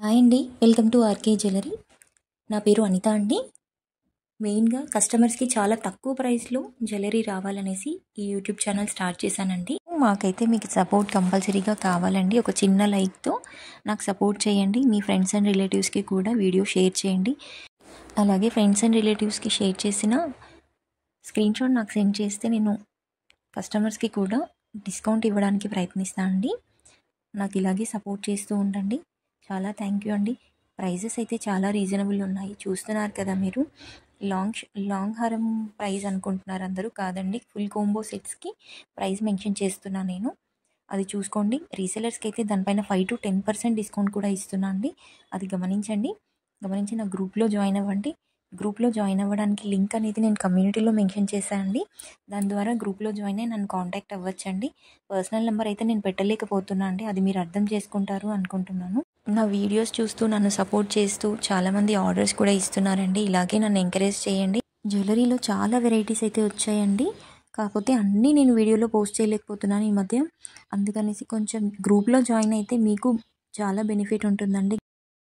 Hi అండి, welcome to RK jewellery. నా పేరు అనిత అండి. మెయిన్గా కస్టమర్స్కి చాలా తక్కువ ప్రైస్లో జ్యువెలరీ రావాలనేసి ఈ యూట్యూబ్ ఛానల్ స్టార్ట్ చేశానండి. మాకైతే మీకు సపోర్ట్ కంపల్సరీగా కావాలండి. ఒక చిన్న లైక్తో నాకు సపోర్ట్ చేయండి. మీ ఫ్రెండ్స్ అండ్ రిలేటివ్స్కి కూడా వీడియో షేర్ చేయండి. అలాగే ఫ్రెండ్స్ అండ్ రిలేటివ్స్కి షేర్ చేసిన స్క్రీన్ షాట్ నాకు సెండ్ చేస్తే నేను కస్టమర్స్కి కూడా డిస్కౌంట్ ఇవ్వడానికి ప్రయత్నిస్తాను అండి. నాకు ఇలాగే సపోర్ట్ చేస్తూ ఉండండి. చాలా థ్యాంక్ యూ అండి. ప్రైజెస్ అయితే చాలా రీజనబుల్ ఉన్నాయి, చూస్తున్నారు కదా మీరు. లాంగ్ హారం ప్రైస్ అనుకుంటున్నారు అందరూ, కాదండి. ఫుల్ కోంబో సెట్స్కి ప్రైస్ మెన్షన్ చేస్తున్నాను నేను, అది చూసుకోండి. రీసెలర్స్కి అయితే దానిపైన 5 to 10% డిస్కౌంట్ కూడా ఇస్తున్నా అండి. అది గమనించి నా గ్రూప్లో జాయిన్ అవ్వండి. గ్రూప్లో జాయిన్ అవ్వడానికి లింక్ అనేది నేను కమ్యూనిటీలో మెన్షన్ చేశానండి. దాని ద్వారా గ్రూప్లో జాయిన్ అయ్యి నన్ను కాంటాక్ట్ అవ్వచ్చండి. పర్సనల్ నెంబర్ అయితే నేను పెట్టలేకపోతున్నా అండి, అది మీరు అర్థం చేసుకుంటారు అనుకుంటున్నాను. నా వీడియోస్ చూస్తూ నన్ను సపోర్ట్ చేస్తూ చాలామంది ఆర్డర్స్ కూడా ఇస్తున్నారండి. ఇలాగే నన్ను ఎంకరేజ్ చేయండి. జ్యువెలరీలో చాలా వెరైటీస్ అయితే వచ్చాయండి, కాకపోతే అన్నీ నేను వీడియోలో పోస్ట్ చేయలేకపోతున్నాను ఈ మధ్య. అందుకనేసి కొంచెం గ్రూప్లో జాయిన్ అయితే మీకు చాలా బెనిఫిట్ ఉంటుందండి.